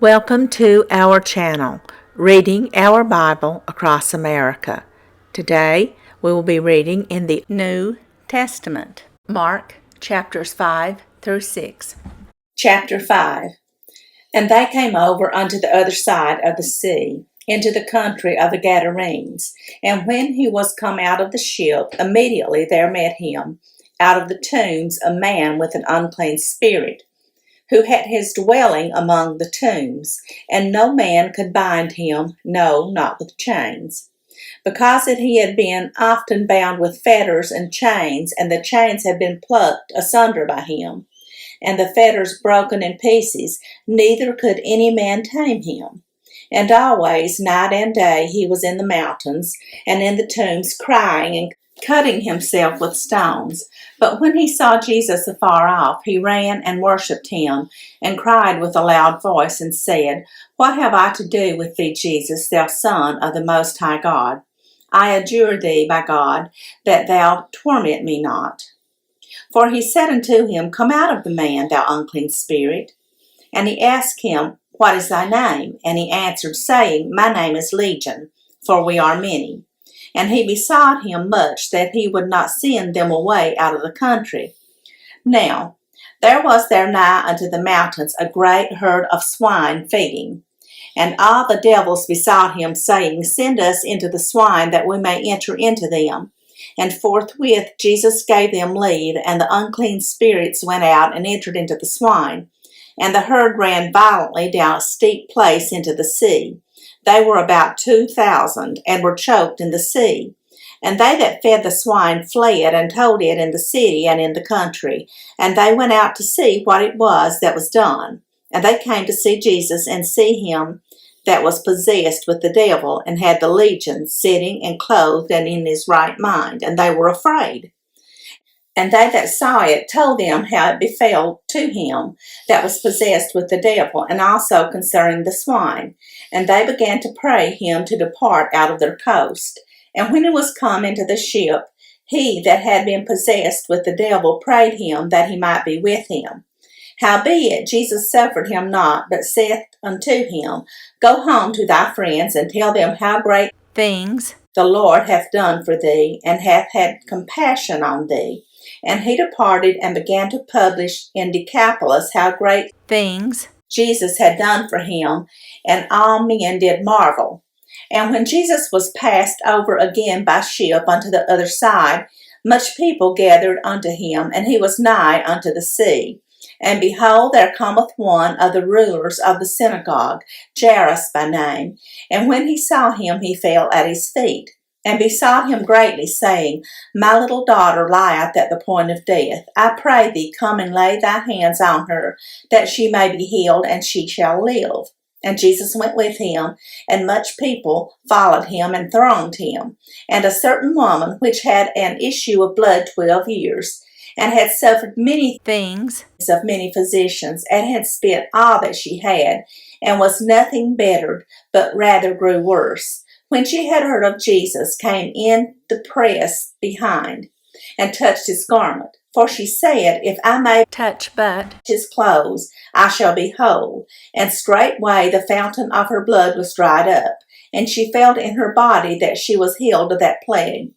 Welcome to our channel, Reading Our Bible Across America. Today we will be reading in the New Testament, Mark chapters 5 through 6. Chapter 5. And they came over unto the other side of the sea, into the country of the Gadarenes. And when he was come out of the ship, immediately there met him out of the tombs a man with an unclean spirit, who had his dwelling among the tombs, and no man could bind him, no, not with chains, because that he had been often bound with fetters and chains, and the chains had been plucked asunder by him, and the fetters broken in pieces, neither could any man tame him. And always, night and day, he was in the mountains, and in the tombs, crying and cutting himself with stones. But when he saw Jesus afar off, he ran and worshipped him, and cried with a loud voice, and said, What have I to do with thee, Jesus, thou Son of the Most High God? I adjure thee by God, that thou torment me not. For he said unto him, Come out of the man, thou unclean spirit. And he asked him, What is thy name? And he answered, saying, My name is Legion, for we are many. And he besought him much that he would not send them away out of the country. Now there was there nigh unto the mountains a great herd of swine feeding. And all the devils besought him, saying, Send us into the swine, that we may enter into them. And forthwith Jesus gave them leave, and the unclean spirits went out and entered into the swine. And the herd ran violently down a steep place into the sea. They were about 2,000, and were choked in the sea. And they that fed the swine fled, and told it in the city and in the country. And they went out to see what it was that was done. And they came to see Jesus, and see him that was possessed with the devil, and had the legion, sitting and clothed and in his right mind. And they were afraid. And they that saw it told them how it befell to him that was possessed with the devil, and also concerning the swine. And they began to pray him to depart out of their coast. And when he was come into the ship, he that had been possessed with the devil prayed him that he might be with him. Howbeit Jesus suffered him not, but saith unto him, Go home to thy friends, and tell them how great Things the Lord hath done for thee, and hath had compassion on thee. And he departed and began to publish in Decapolis how great things Jesus had done for him, and all men did marvel. And when Jesus was passed over again by ship unto the other side, much people gathered unto him, and he was nigh unto the sea. And behold, there cometh one of the rulers of the synagogue, Jairus by name. And when he saw him, he fell at his feet, and besought him greatly, saying, My little daughter lieth at the point of death. I pray thee, come and lay thy hands on her, that she may be healed, and she shall live. And Jesus went with him, and much people followed him and thronged him. And a certain woman, which had an issue of blood 12 years, and had suffered many things of many physicians, and had spent all that she had, and was nothing bettered, but rather grew worse, when she had heard of Jesus, came in the press behind, and touched his garment. For she said, If I may touch but his clothes, I shall be whole. And straightway the fountain of her blood was dried up, and she felt in her body that she was healed of that plague.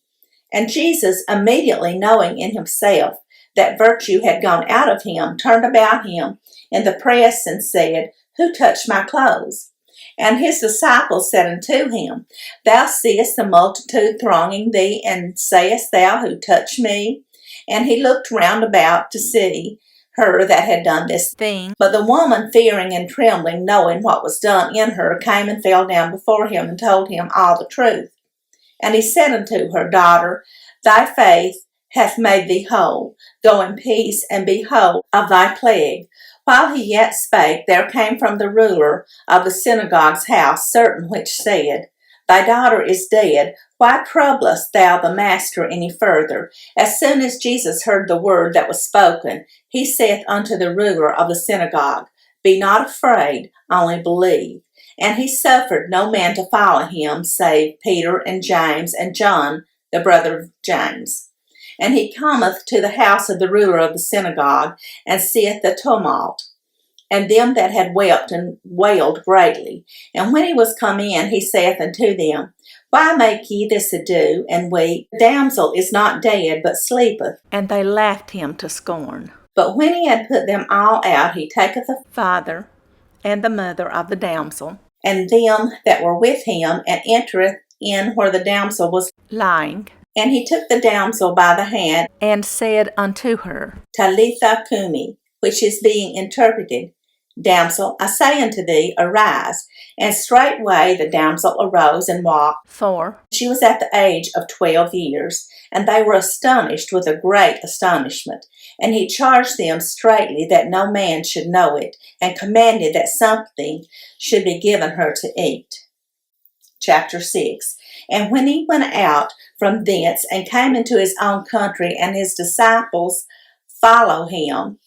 And Jesus, immediately knowing in himself that virtue had gone out of him, turned about him in the press, and said, Who touched my clothes? And his disciples said unto him, Thou seest the multitude thronging thee, and sayest thou, Who touched me? And he looked round about to see her that had done this thing. But the woman, fearing and trembling, knowing what was done in her, came and fell down before him, and told him all the truth. And he said unto her, Daughter, thy faith hath made thee whole. Go in peace, and be whole of thy plague. While he yet spake, there came from the ruler of the synagogue's house certain which said, Thy daughter is dead. Why troublest thou the master any further? As soon as Jesus heard the word that was spoken, he saith unto the ruler of the synagogue, Be not afraid, only believe. And he suffered no man to follow him, save Peter and James and John, the brother of James. And he cometh to the house of the ruler of the synagogue, and seeth the tumult, and them that had wept and wailed greatly. And when he was come in, he saith unto them, Why make ye this ado, and weep? The damsel is not dead, but sleepeth. And they laughed him to scorn. But when he had put them all out, he taketh the Father and the mother of the damsel, and them that were with him, and entereth in where the damsel was lying, And he took the damsel by the hand, and said unto her, Talitha cumi, which is being interpreted, Damsel, I say unto thee, arise. And straightway the damsel arose and walked. for She was at the age of 12 years, and they were astonished with a great astonishment. And he charged them straitly that no man should know it, and commanded that something should be given her to eat. Chapter 6. And when he went out from thence and came into his own country, and his disciples followed him,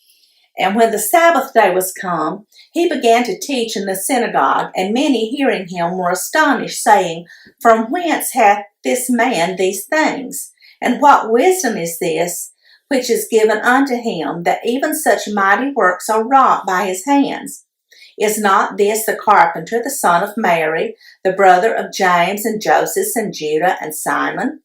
and when the Sabbath day was come, he began to teach in the synagogue, and many hearing him were astonished, saying, From whence hath this man these things? And what wisdom is this which is given unto him, that even such mighty works are wrought by his hands? Is not this the carpenter, the son of Mary, the brother of James and Joseph and Judah and Simon?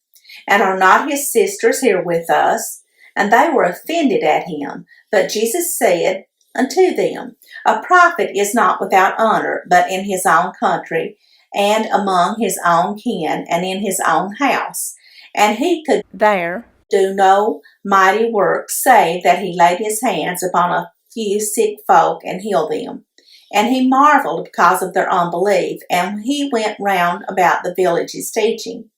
And are not his sisters here with us? And they were offended at him. But Jesus said unto them, A prophet is not without honor, but in his own country, and among his own kin, and in his own house. And he could there do no mighty work, save that he laid his hands upon a few sick folk and healed them. And he marveled because of their unbelief, and he went round about the villages teaching.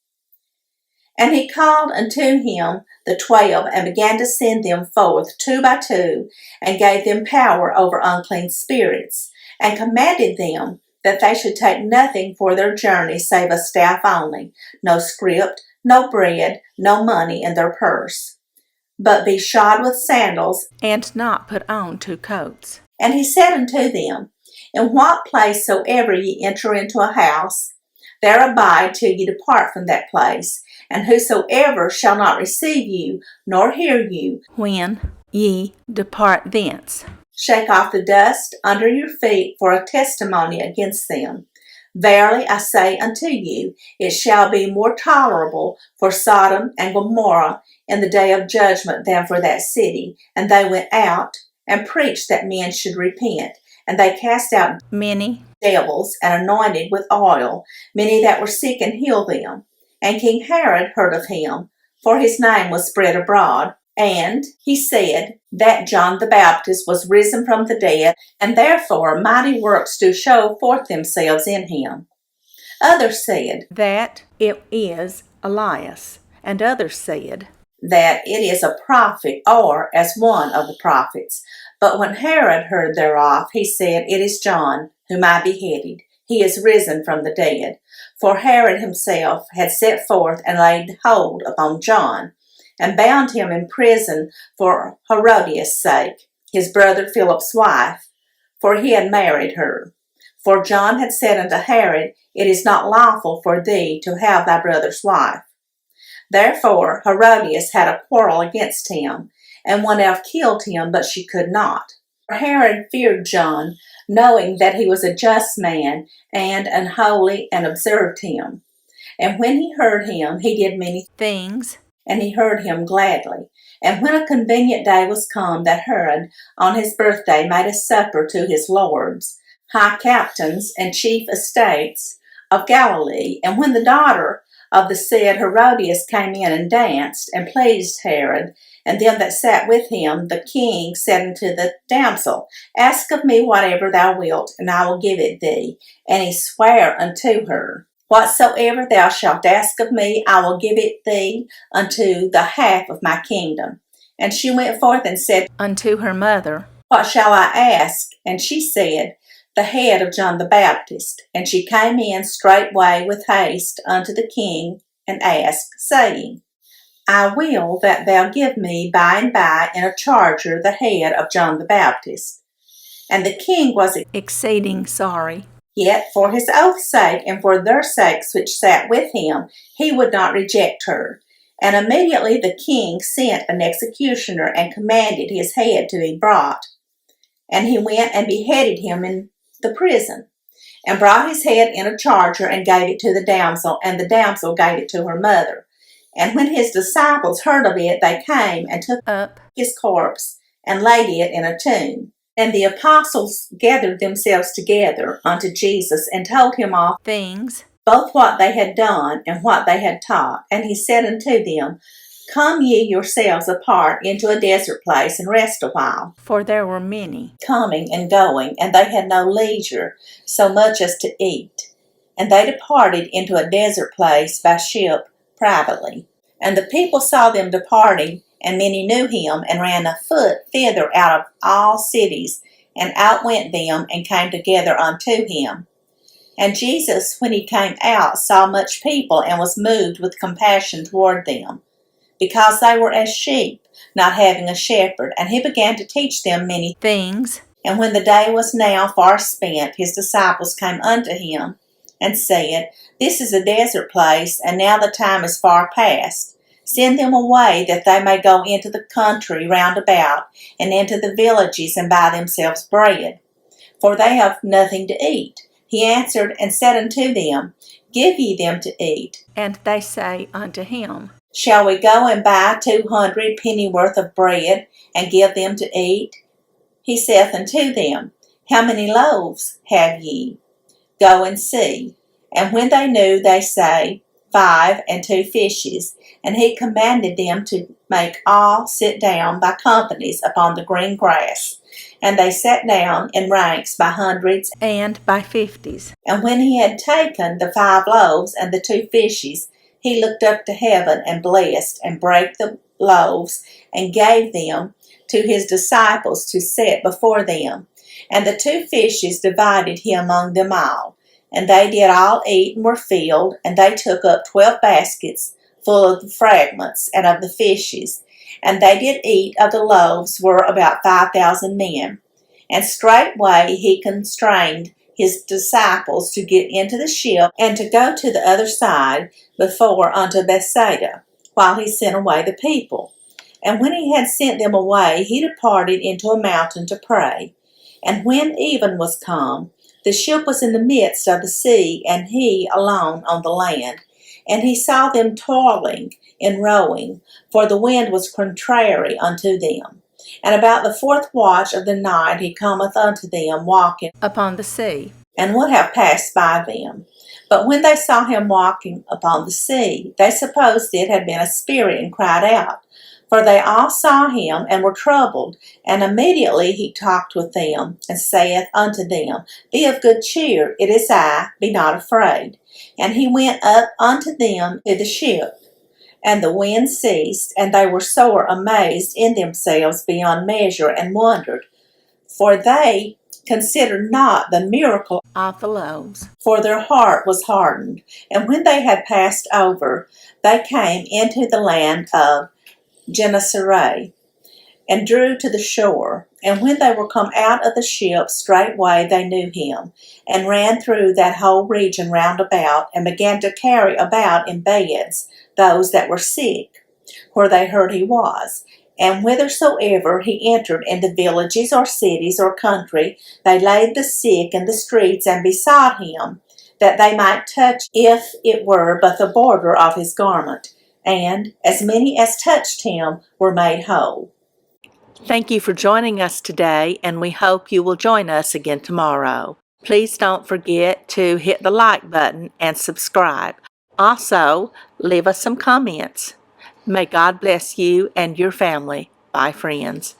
And he called unto him the 12, and began to send them forth 2 by 2, and gave them power over unclean spirits, and commanded them that they should take nothing for their journey save a staff only, no scrip, no bread, no money in their purse, but be shod with sandals. and not put on 2 coats. And he said unto them, In what place soever ye enter into a house, there abide till ye depart from that place. And whosoever shall not receive you, nor hear you, When ye depart thence, shake off the dust under your feet for a testimony against them. Verily I say unto you, it shall be more tolerable for Sodom and Gomorrah in the day of judgment than for that city. And they went out and preached that men should repent. And they cast out many devils, and anointed with oil many that were sick, and healed them. And King Herod heard of him, for his name was spread abroad. And he said that John the Baptist was risen from the dead, and therefore mighty works do show forth themselves in him. Others said that it is Elias, and others said that it is a prophet, or as one of the prophets. But when Herod heard thereof, he said, It is John, whom I beheaded. He is risen from the dead. For Herod himself had set forth and laid hold upon John, and bound him in prison for Herodias' sake, his brother Philip's wife, for he had married her. For John had said unto Herod, It is not lawful for thee to have thy brother's wife. Therefore Herodias had a quarrel against him, and would have killed him, but she could not. For Herod feared John, knowing that he was a just man, and an holy, and observed him. And when he heard him, he did many things, and he heard him gladly. And when a convenient day was come, that Herod on his birthday made a supper to his lords, high captains, and chief estates of Galilee. And when the daughter of the said Herodias came in and danced, and pleased Herod, and them that sat with him, the king said unto the damsel, Ask of me whatever thou wilt, and I will give it thee. And he sware unto her, Whatsoever thou shalt ask of me, I will give it thee unto the half of my kingdom. And she went forth and said unto her mother, What shall I ask? And she said, The head of John the Baptist. And she came in straightway with haste unto the king, and asked, saying, I will that thou give me by and by in a charger the head of John the Baptist. And the king was exceeding sorry. Yet for his oath's sake, and for their sakes which sat with him, he would not reject her. And immediately the king sent an executioner, and commanded his head to be brought. And he went and beheaded him in the prison, and brought his head in a charger, and gave it to the damsel, and the damsel gave it to her mother. And when his disciples heard of it, they came and took up his corpse, and laid it in a tomb. And the apostles gathered themselves together unto Jesus, and told him all things, both what they had done and what they had taught. And he said unto them, Come ye yourselves apart into a desert place, and rest a while. For there were many coming and going, and they had no leisure so much as to eat. And they departed into a desert place by ship privately. And the people saw them departing, and many knew him, and ran afoot thither out of all cities, and outwent them, and came together unto him. And Jesus, when he came out, saw much people, and was moved with compassion toward them, because they were as sheep, not having a shepherd. And he began to teach them many things. And when the day was now far spent, his disciples came unto him, and said, This is a desert place, and now the time is far past. Send them away, that they may go into the country round about, and into the villages, and buy themselves bread, for they have nothing to eat. He answered and said unto them, Give ye them to eat. And they say unto him, Shall we go and buy 200 pennyworth of bread, and give them to eat? He saith unto them, How many loaves have ye? Go and see. And when they knew, they say, 5 and 2 fishes. And he commanded them to make all sit down by companies upon the green grass. And they sat down in ranks by hundreds and by 50s. And when he had taken the 5 loaves and the 2 fishes, he looked up to heaven, and blessed, and brake the loaves, and gave them to his disciples to set before them. And the 2 fishes divided he among them all. And they did all eat, and were filled. And they took up 12 baskets full of the fragments and of the fishes. And they did eat of the loaves were about 5,000 men. And straightway he constrained his disciples to get into the ship, and to go to the other side before unto Bethsaida, while he sent away the people. And when he had sent them away, he departed into a mountain to pray. And when even was come, the ship was in the midst of the sea, and he alone on the land. And he saw them toiling in rowing, for the wind was contrary unto them. And about the 4th watch of the night he cometh unto them walking upon the sea, and would have passed by them. But when they saw him walking upon the sea, they supposed it had been a spirit, and cried out. For they all saw him, and were troubled. And immediately he talked with them, and saith unto them, Be of good cheer, it is I, be not afraid. And he went up unto them to the ship. And the wind ceased, and they were sore amazed in themselves beyond measure, and wondered. For they considered not the miracle of the loaves, for their heart was hardened. And when they had passed over, they came into the land of Gennesaret, and drew to the shore. And when they were come out of the ship, straightway they knew him, and ran through that whole region round about, and began to carry about in beds those that were sick, where they heard he was. And whithersoever he entered into villages or cities or country, they laid the sick in the streets, and besought him that they might touch, if it were but the border of his garment. And as many as touched him were made whole. Thank you for joining us today, and we hope you will join us again tomorrow. Please don't forget to hit the like button and subscribe. Also, leave us some comments. May God bless you and your family. Bye, friends.